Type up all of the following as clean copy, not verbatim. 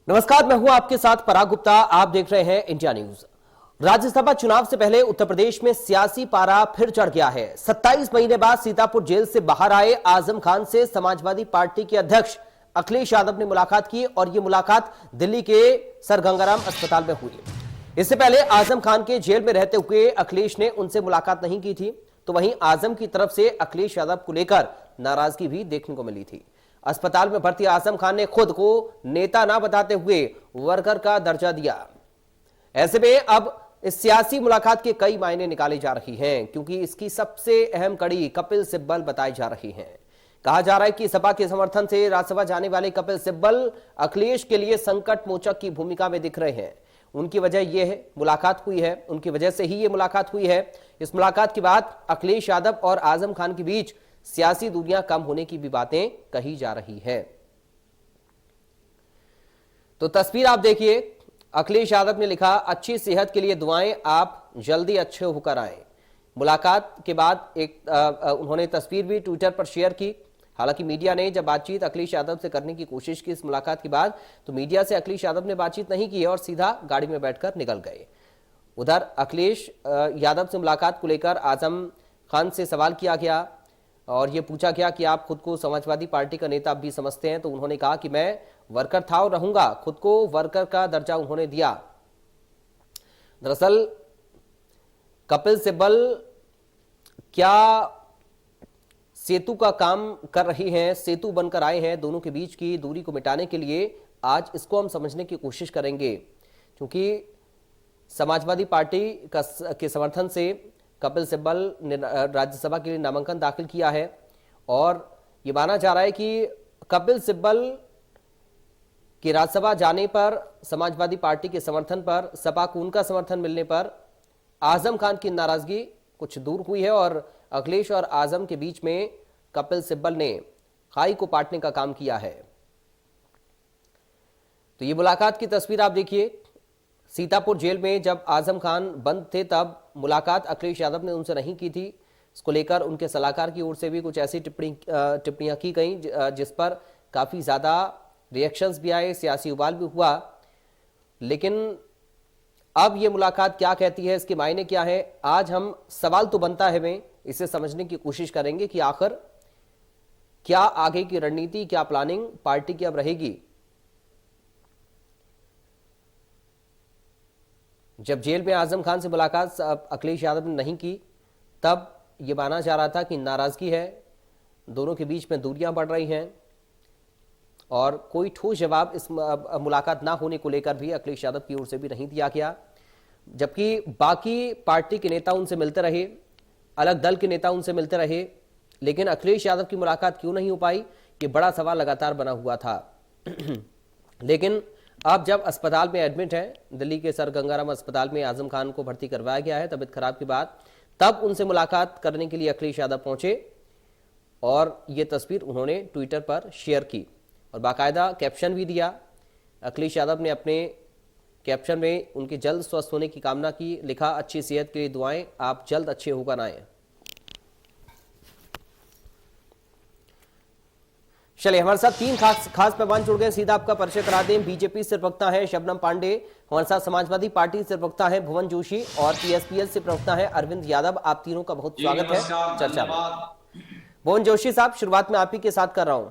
नमस्कार, मैं हूं आपके साथ पराग गुप्ता। आप देख रहे हैं इंडिया न्यूज। राज्यसभा चुनाव से पहले उत्तर प्रदेश में सियासी पारा फिर चढ़ गया है। 27 महीने बाद सीतापुर जेल से बाहर आए आजम खान से समाजवादी पार्टी के अध्यक्ष अखिलेश यादव ने मुलाकात की और यह मुलाकात दिल्ली के सर गंगाराम अस्पताल में हुई। इससे पहले आजम खान के जेल में रहते हुए अखिलेश ने उनसे मुलाकात नहीं की थी, तो वहीं आजम की तरफ से अखिलेश यादव को लेकर नाराजगी भी देखने को मिली थी। अस्पताल में भर्ती आजम खान ने खुद को नेता ना बताते हुए वर्कर का दर्जा दिया। ऐसे में अब इस सियासी मुलाकात के कई मायने निकाले जा रही हैं, क्योंकि इसकी सबसे अहम कड़ी कपिल सिब्बल बताई जा रही है। कहा जा रहा है कि सपा के समर्थन से राज्यसभा जाने वाले कपिल सिब्बल अखिलेश के लिए संकट मोचक की भूमिका में दिख रहे हैं। उनकी वजह यह मुलाकात हुई है, उनकी वजह से ही यह मुलाकात हुई है। इस मुलाकात के बाद अखिलेश यादव और आजम खान के बीच सियासी दूरियां कम होने की भी बातें कही जा रही है। तो तस्वीर आप देखिए, अखिलेश यादव ने लिखा, अच्छी सेहत के लिए दुआएं, आप जल्दी अच्छे होकर आए। मुलाकात के बाद उन्होंने तस्वीर भी ट्विटर पर शेयर की। हालांकि मीडिया ने जब बातचीत अखिलेश यादव से करने की कोशिश की इस मुलाकात के बाद, तो मीडिया से अखिलेश यादव ने बातचीत नहीं की और सीधा गाड़ी में बैठकर निकल गए। उधर अखिलेश यादव से मुलाकात को लेकर आजम खान से सवाल किया गया और यह पूछा गया कि आप खुद को समाजवादी पार्टी का नेता भी समझते हैं, तो उन्होंने कहा कि मैं वर्कर था और रहूंगा। खुद को वर्कर का दर्जा उन्होंने दिया। दरअसल कपिल सिब्बल क्या सेतु का काम कर रही हैं, सेतु बनकर आए हैं दोनों के बीच की दूरी को मिटाने के लिए। आज इसको हम समझने की कोशिश करेंगे, क्योंकि समाजवादी पार्टी के समर्थन से कपिल सिब्बल ने राज्यसभा के लिए नामांकन दाखिल किया है और यह माना जा रहा है कि कपिल सिब्बल के राज्यसभा जाने पर, समाजवादी पार्टी के समर्थन पर, सपा को उनका समर्थन मिलने पर आजम खान की नाराजगी कुछ दूर हुई है और अखिलेश और आजम के बीच में कपिल सिब्बल ने खाई को पाटने का काम किया है। तो ये मुलाकात की तस्वीर आप देखिए। सीतापुर जेल में जब आजम खान बंद थे तब मुलाकात अखिलेश यादव ने उनसे नहीं की थी। इसको लेकर उनके सलाहकार की ओर से भी कुछ ऐसी टिप्पणियां की गई जिस पर काफी ज्यादा रिएक्शंस भी आए, सियासी उबाल भी हुआ। लेकिन अब ये मुलाकात क्या कहती है, इसके मायने क्या है, आज हम सवाल तो बनता है में इसे समझने की कोशिश करेंगे कि आखिर क्या आगे की रणनीति, क्या प्लानिंग पार्टी की अब रहेगी। जब जेल में आजम खान से मुलाकात अखिलेश यादव ने नहीं की, तब यह माना जा रहा था कि नाराजगी है, दोनों के बीच में दूरियां बढ़ रही हैं और कोई ठोस जवाब इस मुलाकात ना होने को लेकर भी अखिलेश यादव की ओर से भी नहीं दिया गया। जबकि बाकी पार्टी के नेता उनसे मिलते रहे, अलग दल के नेता उनसे मिलते रहे, लेकिन अखिलेश यादव की मुलाकात क्यों नहीं हो पाई, ये बड़ा सवाल लगातार बना हुआ था। लेकिन अब जब अस्पताल में एडमिट है, दिल्ली के सर गंगाराम अस्पताल में आजम खान को भर्ती करवाया गया है तबीयत खराब के बाद, तब उनसे मुलाकात करने के लिए अखिलेश यादव पहुंचे और ये तस्वीर उन्होंने ट्विटर पर शेयर की और बाकायदा कैप्शन भी दिया। अखिलेश यादव ने अपने कैप्शन में उनके जल्द स्वस्थ होने की कामना की, लिखा, अच्छी सेहत के लिए दुआएं, आप जल्द अच्छे होकर आए। चलिए, हमारे साथ तीन खास मेहमान जुड़ गए, सीधा आपका परिचय करा दें। बीजेपी से प्रवक्ता है शबनम पांडे, हमारे साथ समाजवादी पार्टी से प्रवक्ता है भुवन जोशी और पीएसपीएल से प्रवक्ता है अरविंद यादव। आप तीनों का बहुत स्वागत है चर्चा में। भुवन जोशी साहब, शुरुआत में आप ही के साथ कर रहा हूं।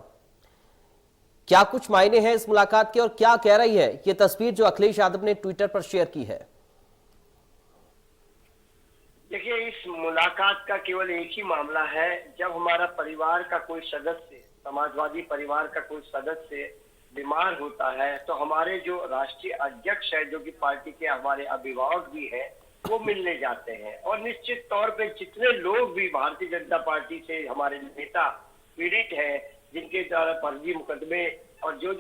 क्या कुछ मायने हैं इस मुलाकात के और क्या कह रही है ये तस्वीर जो अखिलेश यादव ने ट्विटर पर शेयर की है? देखिए, इस मुलाकात का केवल एक ही मामला है। जब हमारा परिवार का कोई सदस्य, समाजवादी परिवार का कोई सदस्य बीमार होता है, तो हमारे जो राष्ट्रीय अध्यक्ष है, जो कि पार्टी के हमारे अभिभावक भी हैं, वो मिलने जाते हैं। और निश्चित तौर पे जितने लोग भी भारतीय जनता पार्टी से हमारे नेता पीड़ित हैं, जिनके द्वारा फर्जी मुकदमे और जो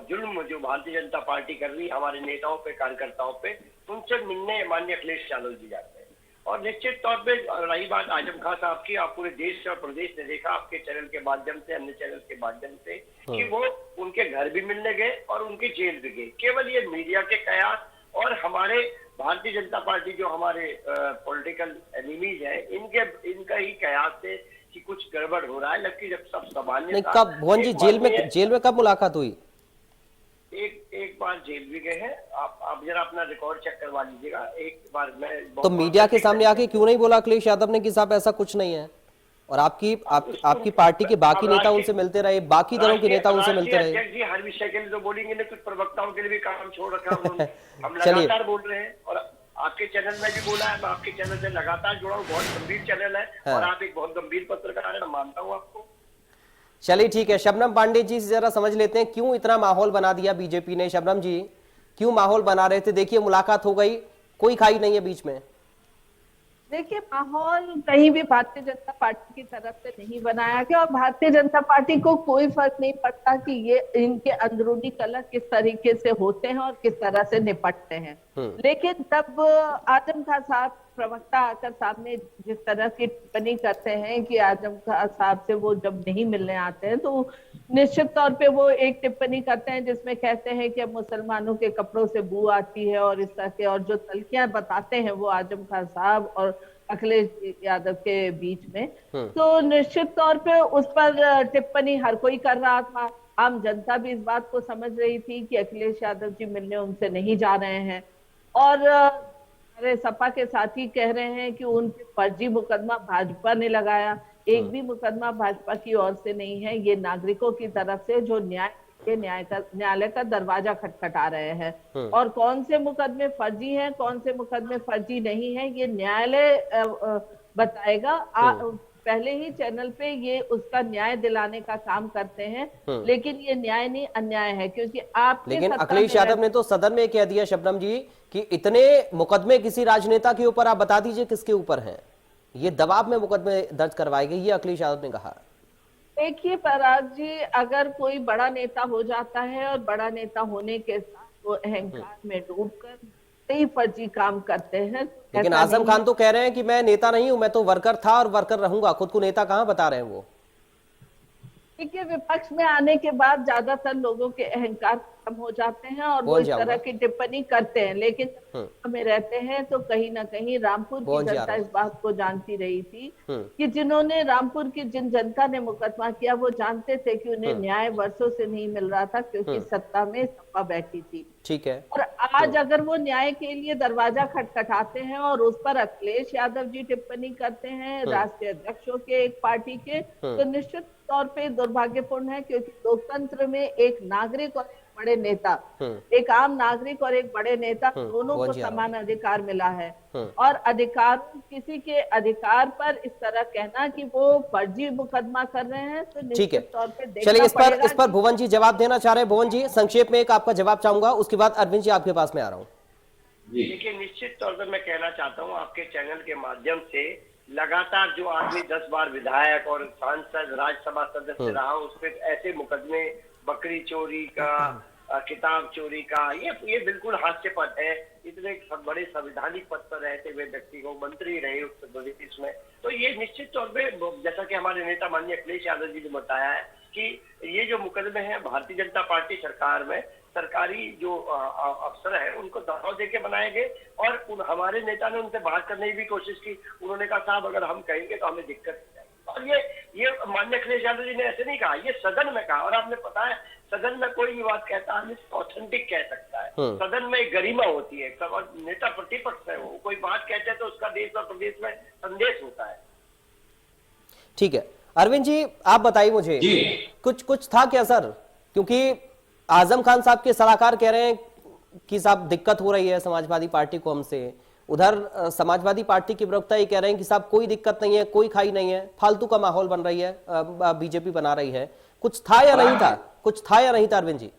जुल्म जो भारतीय जनता पार्टी कर रही है हमारे नेताओं पे, कार्यकर्ताओं पे, उनसे मिलने माननीय अखिलेश यादव जी जाते हैं। और निश्चित तौर पे रही बात आजम खान साहब की, आप पूरे देश और प्रदेश ने देखा आपके चैनल के माध्यम से, अन्य चैनल के माध्यम से, कि वो उनके घर भी मिलने गए और उनकी जेल भी गए। केवल ये मीडिया के कयास और हमारे भारतीय जनता पार्टी जो हमारे पॉलिटिकल एनिमीज है, इनका ही कयास से कि कुछ गड़बड़ हो रहा है। जबकि जब सब सामान्य कब भुवन जी जेल में कब मुलाकात हुई? बार जेल भी गए हैं। आप जरा अपना रिकॉर्ड चेक करवा लीजिएगा एक बार। मैं तो मीडिया के सामने आके क्यों नहीं बोला अखिलेश यादव ने कि साहब ऐसा कुछ नहीं है, और आपकी पार्टी के बाकी नेता उनसे मिलते रहे, बाकी दलों के नेता उनसे मिलते रहे। अध्यक्ष जी हर विषय के लिए तो बोलेंगे ना, कुछ प्रवक्ताओं के लिए भी काम छोड़ रखा है उन्होंने। हम चलिए। लगातार बोल रहे हैं, और आपके चैनल में भी बोला है, मैं आपके चैनल से लगातार जुड़ा हूँ। बहुत गंभीर चैनल है, हाँ। और आप एक बहुत गंभीर पत्रकार है, मैं मानता हूँ आपको। चलिए ठीक है, शबनम पांडे जी से जरा समझ लेते हैं क्यों इतना माहौल बना दिया बीजेपी ने। शबनम जी क्यों माहौल बना रहे थे? देखिए मुलाकात हो गई, कोई खाई नहीं है बीच में। देखिए, माहौल कहीं भी भारतीय जनता पार्टी की तरफ से नहीं बनाया गया, और भारतीय जनता पार्टी को कोई फर्क नहीं पड़ता कि ये इनके अंदरूनी कलह किस तरीके से होते हैं और किस तरह से निपटते हैं। लेकिन तब आजम खान साहब प्रवक्ता आकर सामने जिस तरह की टिप्पणी करते हैं कि आजम खान साहब से वो जब नहीं मिलने आते हैं, तो निश्चित तौर पे वो एक टिप्पणी करते हैं जिसमें कहते हैं कि अब मुसलमानों के कपड़ों से बू आती है, और इस तरह के, और जो तलखियां बताते हैं वो आजम खान साहब और अखिलेश यादव के बीच में, तो निश्चित तौर पे उस पर टिप्पणी हर कोई कर रहा था। आम जनता भी इस बात को समझ रही थी कि अखिलेश यादव जी मिलने उनसे नहीं जा रहे हैं, और अरे सपा के साथी कह रहे हैं कि उनके फर्जी मुकदमा भाजपा ने लगाया। एक भी मुकदमा भाजपा की ओर से नहीं है, ये नागरिकों की तरफ से जो न्यायालय का दरवाजा खटखटा रहे हैं। और कौन से मुकदमे फर्जी हैं, कौन से मुकदमे फर्जी नहीं है, ये न्यायालय बताएगा। पहले ही चैनल पे ये उसका न्याय दिलाने का काम करते हैं, लेकिन ये न्याय नहीं अन्याय है, क्योंकि आप लेकिन अखिलेश यादव ने तो सदन में कह दिया शबनम जी कि इतने मुकदमे किसी राजनेता के ऊपर, आप बता दीजिए किसके ऊपर हैं, ये दबाव में मुकदमे दर्ज करवाए गए, ये अखिलेश यादव ने कहा। देखिए पराग जी, अगर कोई बड़ा नेता हो जाता है और बड़ा नेता होने के साथ वो अहंकार में डूबकर कई फर्जी काम करते हैं, लेकिन आजम खान तो कह रहे हैं कि मैं नेता नहीं हूं, मैं तो वर्कर था और वर्कर रहूंगा, खुद को नेता कहां बता रहे हैं वो। देखिए, विपक्ष में आने के बाद ज्यादातर लोगों के अहंकार खत्म हो जाते हैं और वो इस तरह की टिप्पणी करते हैं, लेकिन हमें रहते हैं तो कहीं ना कहीं रामपुर की जनता इस बात को जानती रही थी कि जिन्होंने रामपुर की जिन जनता ने मुकदमा किया, वो जानते थे कि उन्हें न्याय वर्षों से नहीं मिल रहा था, क्योंकि सत्ता में सपा बैठी थी। ठीक है। और आज अगर वो न्याय के लिए दरवाजा खटखटाते हैं और उस पर अखिलेश यादव जी टिप्पणी करते हैं, राष्ट्रीय अध्यक्षों के एक पार्टी के, तो निश्चित तौर पे दुर्भाग्यपूर्ण है, क्योंकि लोकतंत्र में एक नागरिक और एक बड़े नेता, एक आम नागरिक और एक बड़े नेता, दोनों को समान अधिकार मिला है। और अधिकार, किसी के अधिकार पर इस तरह कहना कि वो फर्जी मुकदमा कर रहे हैं, तो निश्चित तौर पे देखना चलिए पड़ेगा। इस पर भुवन जी जवाब देना चाह रहे हैं। भुवन जी संक्षेप में एक आपका जवाब चाहूंगा, उसके बाद अरविंद जी आपके पास में आ रहा हूँ। देखिए, निश्चित तौर पर मैं कहना चाहता हूँ आपके चैनल के माध्यम से, लगातार जो आदमी 10 बार विधायक और सांसद राज्यसभा सदस्य रहा, उस पर ऐसे मुकदमे, बकरी चोरी का, किताब चोरी का, ये बिल्कुल हास्यास्पद है। इतने बड़े संवैधानिक पद पर रहते हुए व्यक्ति को मंत्री रहे उत्तर प्रदेश में, तो ये निश्चित तौर पे, जैसा कि हमारे नेता माननीय अखिलेश यादव जी ने बताया है कि ये जो मुकदमे हैं भारतीय जनता पार्टी सरकार में, सरकारी जो अफसर है उनको दबाव देके बनाए गए, और हमारे नेता ने उनसे बात करने की भी कोशिश की। उन्होंने कहा साहब अगर हम कहेंगे तो हमें दिक्कत हो जाएगी, और ये माननीय अखिलेश यादव जी ने ऐसे नहीं कहा, ये सदन में कहा। और आपने पता है, सदन में कोई भी बात कहता है ऑथेंटिक कह सकता है, सदन में एक गरिमा होती है, नेता प्रतिपक्ष है, वो कोई बात कहते हैं तो उसका देश और प्रदेश में संदेश होता है। ठीक है, अरविंद जी आप बताइए मुझे, कुछ था क्या सर? क्योंकि आजम खान साहब के सलाहकार कह रहे हैं कि साहब दिक्कत हो रही है समाजवादी पार्टी को हमसे, उधर समाजवादी पार्टी के प्रवक्ता ये कह रहे हैं कि साहब कोई दिक्कत नहीं है, कोई खाई नहीं है, फालतू का माहौल बन रही है, बीजेपी बना रही है। कुछ था या नहीं था? कुछ था या नहीं था अरविंद जी?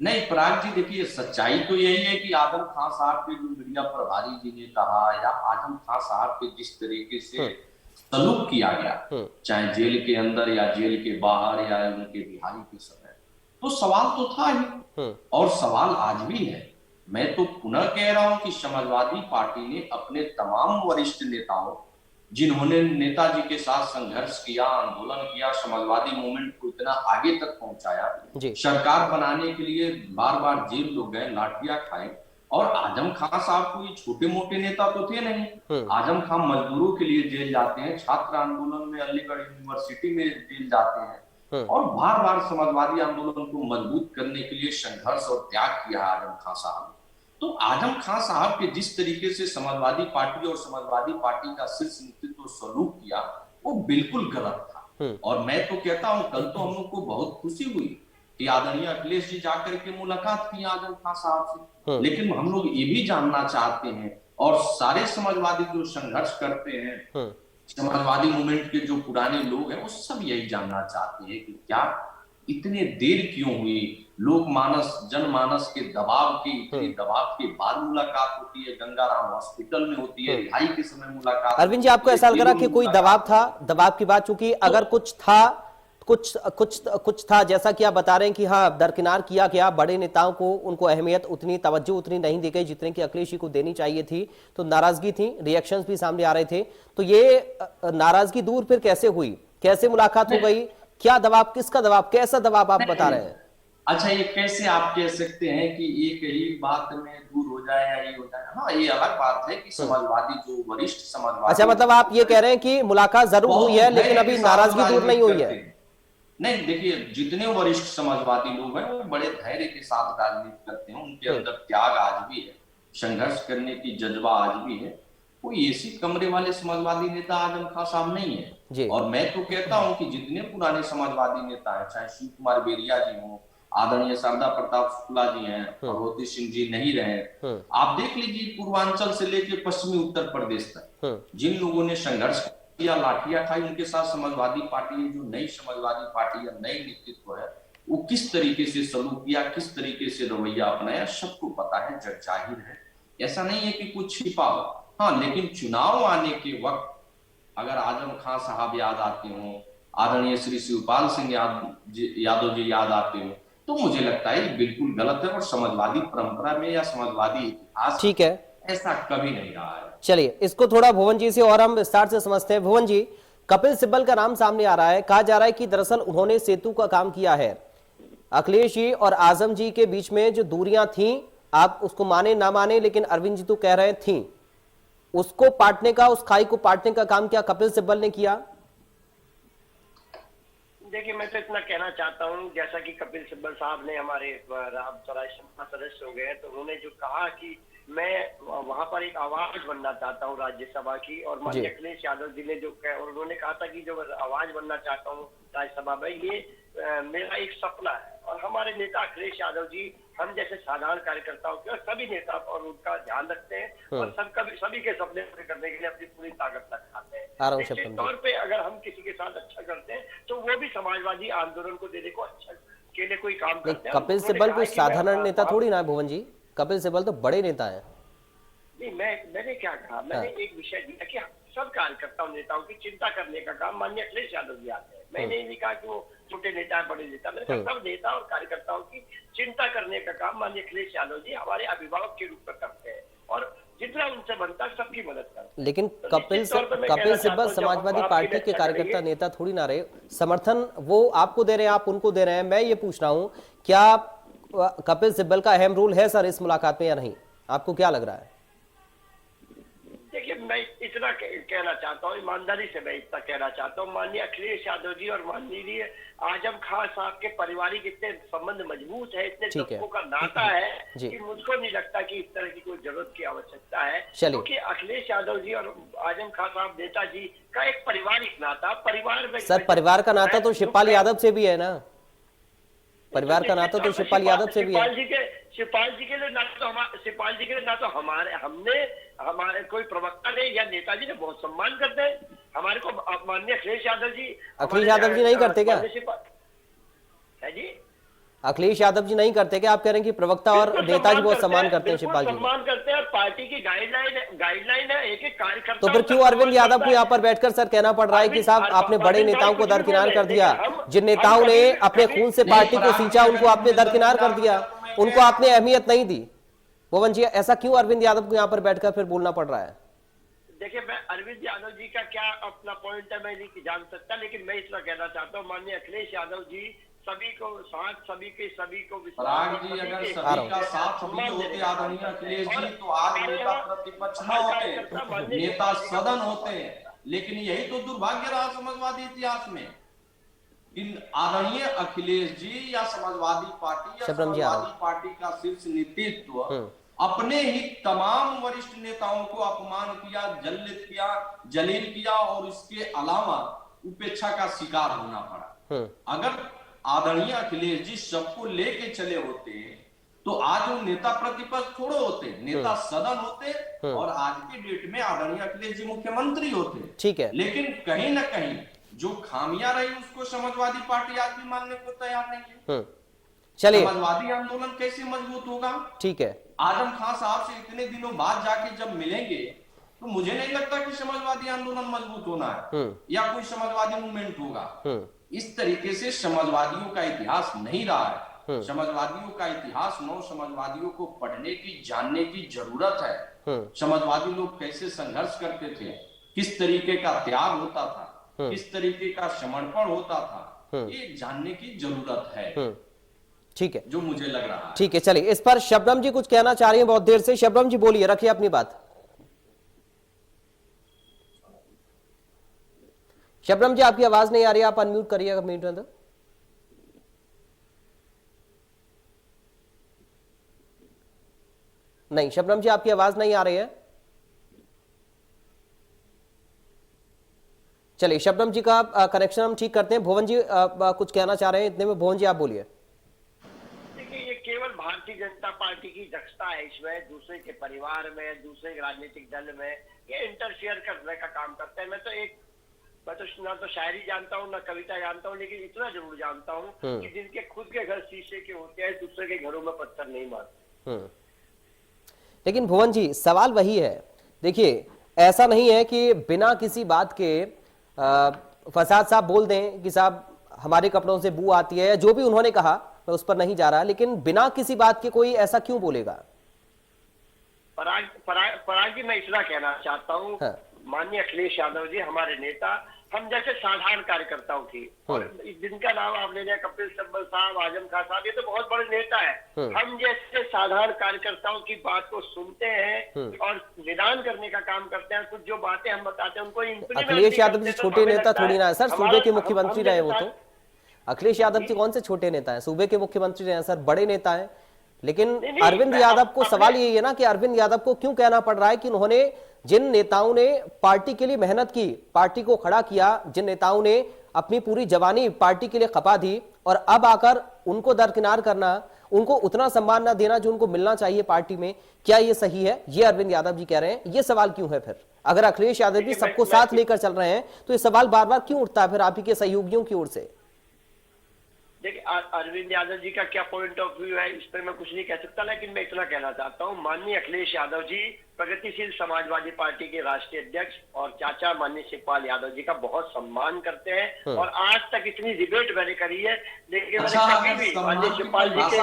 नहीं पराग जी, देखिए सच्चाई तो यही है कि आजम खान साहब के जो मीडिया प्रभारी जी ने कहा, या आजम खान साहब के जिस तरीके से सलूक किया गया, चाहे जेल के अंदर या जेल के बाहर या उनके रिहाई के समय, तो सवाल तो था ही, और सवाल आज भी है। मैं तो पुनः कह रहा हूं कि समाजवादी पार्टी ने अपने तमाम वरिष्ठ नेताओं, जिन्होंने नेताजी के साथ संघर्ष किया, आंदोलन किया, समाजवादी मूवमेंट को इतना आगे तक पहुंचाया, सरकार बनाने के लिए बार बार जेल लोग गए, लाठियां खाए, और आजम खान साहब कोई छोटे मोटे नेता तो थे नहीं। आजम खान मजदूरों के लिए जेल जाते हैं, छात्र आंदोलन में अलीगढ़ यूनिवर्सिटी में जेल जाते हैं, और बार बार समाजवादी आंदोलन को मजबूत करने के लिए संघर्ष और त्याग किया आजम खान साहब ने। तो आजम खान साहब के जिस तरीके से समाजवादी पार्टी और समाजवादी पार्टी का शीर्ष नेतृत्व सलूक किया वो बिल्कुल गलत था। और मैं तो कहता हूं कल तो हम लोग को बहुत खुशी हुई कि आदरणीय अखिलेश जी जाकर के मुलाकात की आजम खान साहब से, लेकिन हम लोग ये भी जानना चाहते हैं और सारे समाजवादी जो संघर्ष करते हैं, समाजवादी मूवमेंट के जो पुराने लोग हैं वो सब यही जानना चाहते हैं कि क्या इतने देर क्यों हुई, लोकमानस जनमानस के दबाव के इतने दबाव के बाद मुलाकात होती है, गंगाराम हॉस्पिटल में होती है, रिहाई के समय मुलाकात। अरविंद जी, आपको ऐसा लग रहा कि कोई दबाव था, दबाव की बात, चूंकि अगर कुछ था, कुछ था, जैसा कि आप बता रहे हैं कि हाँ दरकिनार किया गया, बड़े नेताओं को उनको अहमियत उतनी तवज्जो उतनी नहीं दी गई जितने की अखिलेश जी को देनी चाहिए थी, तो नाराजगी थी, रिएक्शंस भी सामने आ रहे थे। तो ये नाराजगी दूर फिर कैसे हुई, कैसे मुलाकात हो गई, क्या दबाव, किसका दबाव, कैसा दबाव आप बता रहे हैं? अच्छा, ये कैसे आप कह सकते हैं कि एक ही बात में दूर हो जाए या ये हो जाए? हाँ, ये अलग बात है कि समाजवादी जो वरिष्ठ समाजवादी, अच्छा, मतलब आप ये कह रहे हैं कि मुलाकात जरूर हुई है लेकिन अभी नाराजगी दूर नहीं हुई है? नहीं, देखिए जितने वरिष्ठ समाजवादी लोग हैं वो बड़े धैर्य के साथ राजनीति करते हैं, उनके अंदर त्याग आज भी है, संघर्ष करने की जज्बा आज भी है। कोई एसी कमरे वाले समाजवादी नेता आजम खान साहब नहीं है। और मैं तो कहता हूं कि जितने पुराने समाजवादी नेता हैं, चाहे शिव कुमार बेरिया जी हों, आदरणीय शारदा प्रताप शुक्ला जी हैं, भगवती सिंह जी नहीं रहे, आप देख लीजिए पूर्वांचल से लेकर पश्चिमी उत्तर प्रदेश तक जिन लोगों ने संघर्ष किया, लाठियां खाई, उनके साथ समाजवादी पार्टी, जो नई समाजवादी पार्टी या नई नेतृत्व है, वो किस तरीके से सलूक किया, किस तरीके से रवैया अपनाया, सबको पता है, जग जाहिर है। ऐसा नहीं है कि कुछ छिपा हो। हाँ, लेकिन चुनाव आने के वक्त अगर आजम खान साहब याद आते हो, आदरणीय श्री शिवपाल सिंह यादव जी याद आते हो, तो मुझे लगता है बिल्कुल गलत है और समाजवादी परंपरा में या समाजवादी इतिहास, ठीक है, ऐसा कभी नहीं रहा है। चलिए, इसको थोड़ा भुवन जी से और हम विस्तार से समझते हैं। भुवन जी, कपिल सिब्बल का नाम सामने आ रहा है, कहा जा रहा है कि दरअसल उन्होंने सेतु का काम किया है। अखिलेश जी और आजम जी के बीच में जो दूरियां थी, आप उसको माने ना माने, लेकिन अरविंद जी तो कह रहे थी, उसको पाटने का, उस खाई को पाटने का काम क्या कपिल सिब्बल ने किया? देखिए, मैं तो इतना कहना चाहता हूँ, जैसा कि कपिल सिब्बल साहब ने हमारे रामसराय सदस्य हो गए, तो उन्होंने जो कहा कि मैं वहां पर एक आवाज बनना चाहता हूँ राज्यसभा की, और माननीय अखिलेश यादव जी ने जो उन्होंने कहा था कि जो आवाज बनना चाहता हूँ राज्यसभा में, ये मेरा एक सपना है। और हमारे नेता अखिलेश यादव जी हम जैसे साधारण कार्यकर्ताओं के और सभी नेता और उनका ध्यान रखते हैं और सभी के सपने पूरे करने के लिए अपनी पूरी ताकत लगाते हैं। निश्चित तौर पे अगर हम किसी के साथ अच्छा करते हैं तो वो भी समाजवादी आंदोलन को देने को अच्छा के लिए कोई काम करते हैं। कपिल सिब्बल कोई साधारण नेता थोड़ी ना है भुवन जी, कपिल सिब्बल तो बड़े नेता है। नहीं, मैंने क्या कहा, मैंने एक विषय दिया कि सब कार्यकर्ताओं नेताओं की चिंता करने का काम माननीय अखिलेश यादव जी आते हैं। मैंने नहीं कहा कि वो छोटे नेता है, बड़े नेता, मैंने कहा सब नेता और कार्यकर्ताओं की चिंता करने का काम माननीय अखिलेश यादव जी हमारे अभिभावक के रूप में करते हैं और जितना उनसे बनता है सबकी मदद करते हैं। लेकिन कपिल सिब्बल समाजवादी पार्टी के कार्यकर्ता नेता थोड़ी ना रहे, समर्थन वो आपको दे रहे हैं, आप उनको दे रहे हैं। मैं ये पूछ रहा हूँ, क्या कपिल सिब्बल का अहम रोल है सर इस मुलाकात में या नहीं? आपको क्या लग रहा है? देखिए, मैं इतना कहना चाहता हूँ, ईमानदारी से मैं इतना कहना चाहता हूँ, माननीय अखिलेश यादव जी और माननीय आजम खान साहब के पारिवारिक इतने संबंध मजबूत है, इतने दशकों का नाता है कि मुझको नहीं लगता कि इस तरह की कोई जरूरत की आवश्यकता है, क्योंकि अखिलेश यादव जी और आजम खान साहब नेताजी का एक पारिवारिक नाता, परिवार में सर परिवार का नाता तो शिवपाल यादव से भी है ना, परिवार का नाता तो शिवपाल यादव से भी है। शिवपाल जी के लिए ना तो हमारे कोई प्रवक्ता ने या नेताजी ने बहुत सम्मान करते हैं, हमारे को माननीय अखिलेश यादव जी नहीं करते क्या? है जी, अखिलेश यादव जी नहीं करते क्या? आप कह रहे हैं कि प्रवक्ता और नेताजी बहुत सम्मान करते हैं शिवपाल जी, सम्मान करते हैं और पार्टी की गाइडलाइन है एक एक कार्यकर्ता। तो फिर क्यों अरविंद यादव को यहाँ पर बैठकर सर कहना पड़ रहा है कि साहब आपने बड़े नेताओं को दरकिनार कर दिया, जिन नेताओं ने अपने खून से पार्टी को सींचा उनको आपने दरकिनार कर दिया, उनको आपने अहमियत नहीं दी। पवन जी, ऐसा क्यों अरविंद यादव को यहाँ पर बैठकर फिर बोलना पड़ रहा है? देखिए, मैं अरविंद यादव जी का क्या अपना पॉइंट है मैं नहीं जान सकता, लेकिन मैं इतना कहना चाहता हूँ, माननीय अखिलेश यादव जी सभी को साथ, सभी को पराग जी, अगर सभी का साथ सभी होते आदरणीय अखिलेश जी, तो आज नेता प्रतिपक्ष न होते, नेता सदन होते। लेकिन यही तो दुर्भाग्य रहा समाजवादी इतिहास में। इन आदरणीय अखिलेश जी या समाजवादी पार्टी या शबनम जी समाजवादी पार्टी का शीर्ष नेतृत्व अपने ही तमाम वरिष्ठ नेताओं को अपमान किया, जलित किया, जलील किया और इसके अलावा उपेक्षा का शिकार होना पड़ा। अगर आदरणीय अखिलेश जी सबको लेके चले होते तो आज वो नेता प्रतिपक्ष थोड़े होते, नेता सदन होते और आज के डेट में आदरणीय अखिलेश जी मुख्यमंत्री होते। ठीक है, लेकिन कहीं ना कहीं जो खामियां रही उसको समाजवादी पार्टी आज भी मानने को तैयार नहीं है। चलिए, समाजवादी आंदोलन कैसे मजबूत होगा? ठीक है, आजम खान साहब से इतने दिनों बाद जाके जब मिलेंगे तो मुझे नहीं लगता कि समाजवादी आंदोलन मजबूत होना है या कोई समाजवादी मूवमेंट होगा। इस तरीके से समाजवादियों का इतिहास नहीं रहा है। समाजवादियों का इतिहास नौ समाजवादियों को पढ़ने की, जानने की जरूरत है। समाजवादी लोग कैसे संघर्ष करते थे, किस तरीके का त्याग होता था, किस तरीके का समर्पण होता था, ये जानने की जरूरत है। ठीक है, जो मुझे लग रहा है। ठीक है, चलिए इस पर शबनम जी कुछ कहना चाह रही हैं बहुत देर से। शबनम जी बोलिए, रखिए अपनी बात। शबनम जी आपकी आवाज नहीं आ रही, आप अनम्यूट करिएगा मिनट में। नहीं, शबनम जी आपकी आवाज नहीं आ रही है। चलिए, शबनम जी का कनेक्शन हम ठीक करते हैं। भुवन जी कुछ कहना चाह रहे हैं, इतने में भुवन जी आप बोलिए। देखिए, ये केवल भारतीय जनता पार्टी की दक्षता है इसमें, दूसरे के परिवार में, दूसरे के राजनीतिक दल में ये इंटरफेयर करने का काम करते हैं। मैं तो ना तो शायरी जानता हूँ ना कविता जानता हूँ, लेकिन इतना जरूर जानता हूँ कि जिनके खुद के घर शीशे के होते हैं दूसरे के घरों में पत्थर नहीं मारते। लेकिन भुवन जी सवाल वही है, देखिए ऐसा नहीं है कि बिना किसी बात के फसाद साहब बोल दें कि साहब हमारे कपड़ों से बू आती है, जो भी उन्होंने कहा मैं उस पर नहीं जा रहा, लेकिन बिना किसी बात के कोई ऐसा क्यों बोलेगा? पराग जी, मैं इतना कहना चाहता हूँ, माननीय अखिलेश यादव जी हमारे नेता, हम जैसे साधारण कार्यकर्ताओं की, और जिनका नाम आप ले रहे कपिल सिब्बल साहब, आजम खान साहब, ये तो बहुत बड़े नेता है। हम जैसे साधारण कार्यकर्ताओं की बात को सुनते हैं और निदान करने का काम करते हैं। कुछ जो बातें हम बताते हैं उनको अखिलेश यादव जी छोटे नेता थोड़ी ना है सर, सूबे के मुख्यमंत्री रहे वो तो। अखिलेश यादव जी कौन से छोटे नेता है, सूबे के मुख्यमंत्री रहे सर, बड़े नेता है। लेकिन अरविंद यादव को सवाल यही है ना कि अरविंद यादव को क्यों कहना पड़ रहा है कि उन्होंने जिन नेताओं ने पार्टी के लिए मेहनत की, पार्टी को खड़ा किया, जिन नेताओं ने अपनी पूरी जवानी पार्टी के लिए खपा दी, और अब आकर उनको दरकिनार करना, उनको उतना सम्मान ना देना जो उनको मिलना चाहिए पार्टी में, क्या ये सही है? ये अरविंद यादव जी कह रहे हैं। ये सवाल क्यों है फिर? अगर अखिलेश यादव जी सबको साथ लेकर चल रहे हैं तो ये सवाल बार बार क्यों उठता है फिर आप ही के सहयोगियों की ओर से? देखिए, अरविंद यादव जी का क्या पॉइंट ऑफ व्यू है इस पर मैं कुछ नहीं कह सकता, लेकिन मैं इतना कहना चाहता हूँ, माननीय अखिलेश यादव जी प्रगतिशील समाजवादी पार्टी के राष्ट्रीय अध्यक्ष और चाचा माननीय शिवपाल यादव जी का बहुत सम्मान करते हैं और आज तक इतनी डिबेट मैंने करी है, लेकिन मैंने कभी भी माननीय शिवपाल जी के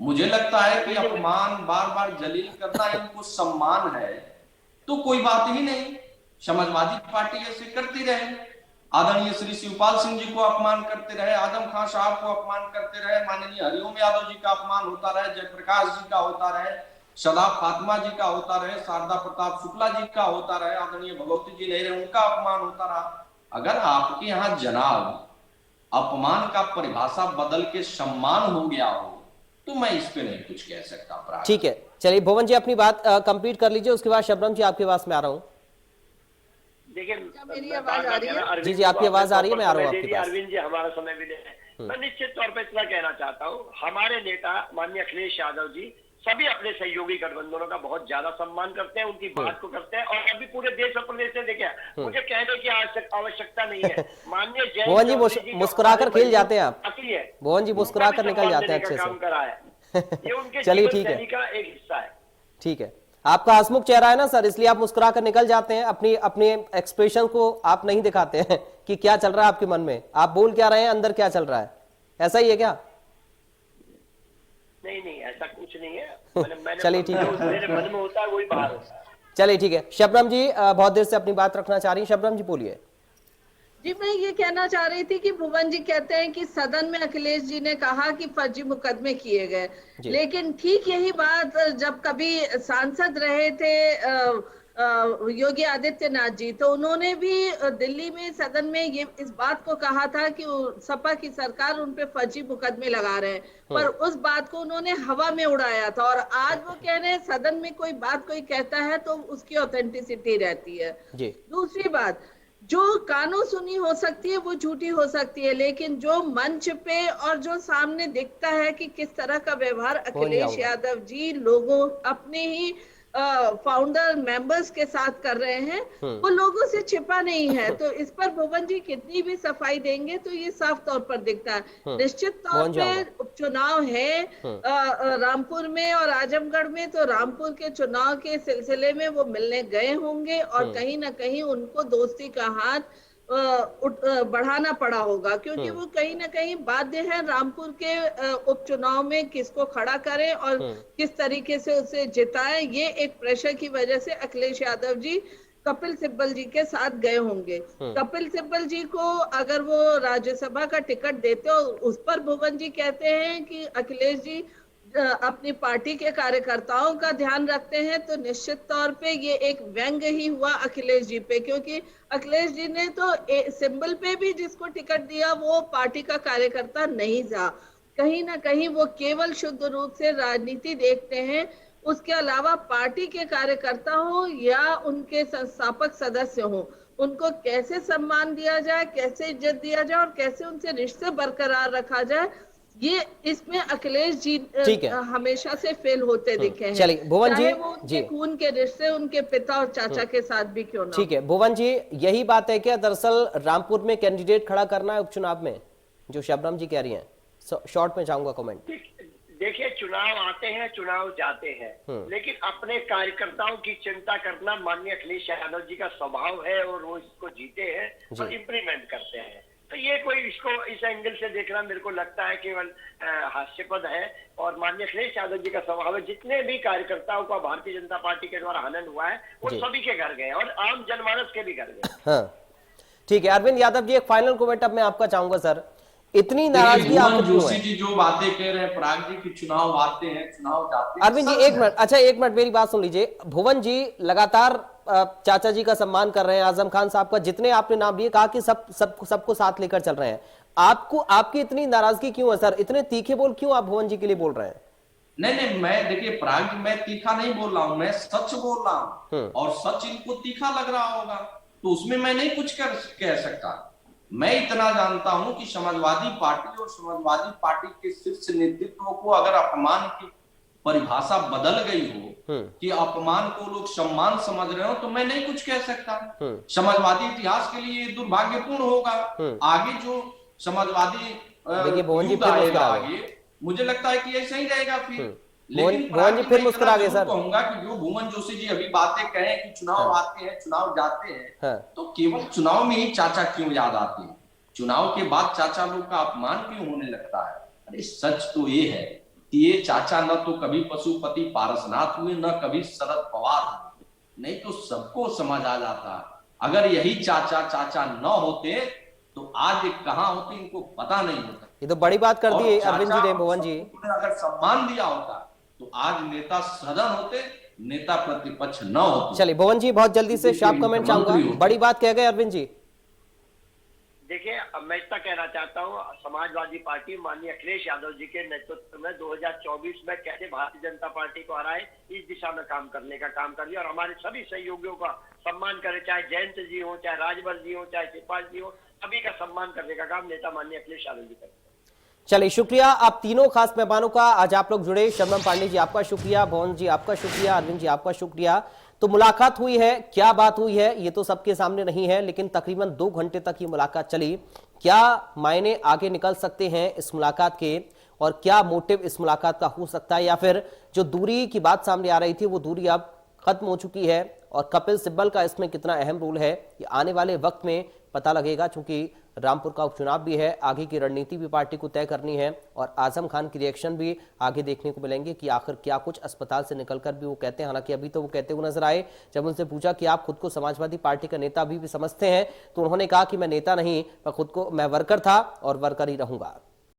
मुझे लगता है कि अपमान बार बार जलील करना इनको सम्मान है तो कोई बात ही नहीं, समाजवादी पार्टी ऐसे करती रहे। आदरणीय श्री शिवपाल सिंह जी को अपमान करते रहे, आजम खान साहब को अपमान करते रहे, माननीय हरिओम यादव जी का अपमान होता रहे, जयप्रकाश जी का होता रहे, सदाब फातिमा जी का होता रहे, शारदा प्रताप शुक्ला जी का होता रहे, आदरणीय भगवती जी नहीं रहे उनका अपमान होता रहा। अगर आपके यहाँ जनाब अपमान का परिभाषा बदल के सम्मान हो गया हो तो मैं इस पे नहीं कुछ कह सकता। ठीक है, चलिए भुवन जी अपनी बात कंप्लीट कर लीजिए, उसके बाद शबनम जी आपके पास में आ रहा हूँ। देखिए, मेरी आवाज आ रही है? जी जी, आपकी आवाज आ रही है, मैं आ रहा हूँ आपके पास। अरविंद जी हमारा समय भी दे। मैं निश्चित तौर पर इतना कहना चाहता हूँ, हमारे नेता माननीय अखिलेश यादव जी सभी अपने सहयोगी गठबंधनों का बहुत ज्यादा सम्मान करते हैं, उनकी बात को करते हैं, और अभी पूरे देश और प्रदेश में देखिए, मुझे कहने की आवश्यकता नहीं है। माननीय भुवन जी मुस्कुराकर खेल जाते हैं आप, भुवन जी मुस्कुराकर निकल जाते हैं अच्छे काम करा है, ये उनके चलिए ठीक है, का एक हिस्सा है। ठीक है, आपका हंसमुख चेहरा है ना सर, इसलिए आप मुस्कुरा कर निकल जाते हैं, अपने एक्सप्रेशन को आप नहीं दिखाते हैं कि क्या चल रहा है आपके मन में, आप बोल क्या रहे हैं, अंदर क्या चल रहा है, ऐसा ही है क्या? नहीं, ऐसा कुछ नहीं है। चलिए ठीक है, मेरे मन में होता है वही बाहर होता है। चलिए ठीक है, शबनम जी बहुत देर से अपनी बात रखना चाह रही हैं, शबनम जी बोलिए। जी, मैं ये कहना चाह रही थी कि भुवन जी कहते हैं कि सदन में अखिलेश जी ने कहा कि फर्जी मुकदमे किए गए, लेकिन ठीक यही बात जब कभी सांसद रहे थे योगी आदित्यनाथ जी, तो उन्होंने भी दिल्ली में सदन में ये इस बात को कहा था कि सपा की सरकार उन पे फर्जी मुकदमे लगा रहे हैं, पर उस बात को उन्होंने हवा में उड़ाया था। और आज वो कह रहे हैं सदन में कोई बात कोई कहता है तो उसकी ऑथेंटिसिटी रहती है। जी। दूसरी बात, जो कानों सुनी हो सकती है वो झूठी हो सकती है, लेकिन जो मंच पे और जो सामने दिखता है कि किस तरह का व्यवहार अखिलेश यादव जी लोगों अपने ही फाउंडर मेंबर्स के साथ कर रहे हैं, वो लोगों से छिपा नहीं है। तो इस पर भुवन जी कितनी भी सफाई देंगे तो ये साफ तौर पर दिखता है। निश्चित तौर पे उपचुनाव है रामपुर में और आजमगढ़ में, तो रामपुर के चुनाव के सिलसिले में वो मिलने गए होंगे और कहीं ना कहीं उनको दोस्ती का हाथ बढ़ाना पड़ा होगा, क्योंकि वो कहीं ना कहीं बाध्य है रामपुर के उपचुनाव में किसको खड़ा करें और किस तरीके से उसे जिताएं। ये एक प्रेशर की वजह से अखिलेश यादव जी कपिल सिब्बल जी के साथ गए होंगे। कपिल सिब्बल जी को अगर वो राज्यसभा का टिकट देते और उस पर भुवन जी कहते हैं कि अखिलेश जी अपनी पार्टी के कार्यकर्ताओं का ध्यान रखते हैं, तो निश्चित तौर पे ये एक व्यंग ही हुआ अखिलेश जी पे, क्योंकि अखिलेश जी ने तो सिंबल पे भी जिसको टिकट दिया वो पार्टी का कार्यकर्ता नहीं था। कहीं ना कहीं वो केवल शुद्ध रूप से राजनीति देखते हैं, उसके अलावा पार्टी के कार्यकर्ता हो या उनके संस्थापक सदस्य हो, उनको कैसे सम्मान दिया जाए, कैसे इज्जत दिया जाए और कैसे उनसे रिश्ते बरकरार रखा जाए, ये इसमें अखिलेश जी हमेशा से फेल होते दिखे हैं। चलिए भुवन जी, जी खून के रिश्ते उनके पिता और चाचा के साथ भी क्यों ना। ठीक है भुवन जी, यही बात है क्या दरअसल रामपुर में कैंडिडेट खड़ा करना है उपचुनाव में, जो शबनम जी कह रही हैं? शॉर्ट में चाहूंगा कमेंट। देखिए, चुनाव आते हैं, चुनाव जाते हैं, लेकिन अपने कार्यकर्ताओं की चिंता करना माननीय अखिलेश यादव जी का स्वभाव है और वो इसको जीते हैं और इम्प्लीमेंट करते हैं। तो ये कोई इसको इस एंगल से देखना मेरे को लगता है केवल हास्यास्पद है। और माननीय अखिलेश यादव जी का स्वभाव है, जितने भी कार्यकर्ताओं का भारतीय जनता पार्टी के द्वारा हनन हुआ है वो सभी के घर गए और आम जनमानस के भी घर गए। हाँ ठीक है। अरविंद यादव जी, एक फाइनल कमेंट अब मैं आपका चाहूंगा सर, इतनी नाराजगी आपको क्यों है? जी जो बातें कह रहे हैं पराग जी की चुनाव आते हैं चुनाव जाते हैं। अरविंद जी एक मिनट, अच्छा एक मिनट मेरी बात सुन लीजिए। भुवन जी लगातार चाचा जी का सम्मान कर रहे हैं, आजम खान साहब का, जितने आपने नाम लिए, कहा कि सबको साथ लेकर चल रहे हैं। आपको आपकी इतनी नाराजगी क्यों है सर? इतने तीखे बोल क्यों आप भुवन जी के लिए बोल रहे हैं? नहीं, मैं देखिए पराग जी, मैं तीखा नहीं बोल रहा हूं, मैं सच बोल रहा हूं और सच इनको तीखा लग रहा होगा तो उसमें मैं नहीं कुछ कह सकता। मैं इतना जानता हूं कि समाजवादी पार्टी और समाजवादी पार्टी के शीर्ष नेतृत्व को अगर अपमान की परिभाषा बदल गई हो कि अपमान को लोग सम्मान समझ रहे हो तो मैं नहीं कुछ कह सकता। समाजवादी इतिहास के लिए दुर्भाग्यपूर्ण होगा। आगे जो समाजवादी आगे मुझे लगता है कि ऐसा ही रहेगा फिर। लेकिन भुवन जी फिर मुस्कुरा गए सर। कहूंगा कि जो भुवन जोशी जी अभी बातें कहें कि चुनाव आते हैं चुनाव जाते हैं, तो केवल चुनाव में ही चाचा क्यों याद आते हैं? चुनाव के बाद चाचा लोग का अपमान क्यों होने लगता है? अरे सच तो ये है कि ये चाचा न तो कभी पशुपति पारसनाथ हुए न कभी शरद पवार हुए, नहीं तो सबको समझ आ जाता। अगर यही चाचा न होते तो आज कहाँ होते इनको पता नहीं होता। ये तो बड़ी बात कर दी अरविंद जी ने। भुवन जी अगर सम्मान दिया होता तो आज नेता सदन होते, नेता प्रतिपक्ष न होते। चलिए भुवन जी बहुत जल्दी से शार्प कमेंट चाहूंगा, बड़ी बात कह गए अरविंद जी। देखिए, मैं इतना कहना चाहता हूँ, समाजवादी पार्टी माननीय अखिलेश यादव जी के नेतृत्व में 2024 में कैसे भारतीय जनता पार्टी को हराए, इस दिशा में काम करने का काम कर लिया और हमारे सभी सहयोगियों का सम्मान करे, चाहे जयंत जी हो, चाहे राजभर जी हो, चाहे शिवपाल जी हो, सभी का सम्मान करने का काम नेता माननीय अखिलेश यादव जी करते हैं। चलिए शुक्रिया आप तीनों खास मेहमानों का, आज आप लोग जुड़े। शबनम पांडे जी आपका शुक्रिया, भुवन जी आपका शुक्रिया, अरविंद जी आपका शुक्रिया। तो मुलाकात हुई है, क्या बात हुई है ये तो सबके सामने नहीं है, लेकिन तकरीबन 2 घंटे तक ये मुलाकात चली। क्या मायने आगे निकल सकते हैं इस मुलाकात के और क्या मोटिव इस मुलाकात का हो सकता है, या फिर जो दूरी की बात सामने आ रही थी वो दूरी अब खत्म हो चुकी है और कपिल सिब्बल का इसमें कितना अहम रोल है ये आने वाले वक्त में पता लगेगा। चूंकि रामपुर का उपचुनाव भी है, आगे की रणनीति भी पार्टी को तय करनी है और आजम खान की रिएक्शन भी आगे देखने को मिलेंगे कि आखिर क्या कुछ अस्पताल से निकलकर भी वो कहते हैं। हालांकि अभी तो वो कहते हुए नजर आए, जब उनसे पूछा कि आप खुद को समाजवादी पार्टी का नेता भी समझते हैं तो उन्होंने कहा कि मैं नेता नहीं, मैं खुद को मैं वर्कर था और वर्कर ही रहूंगा।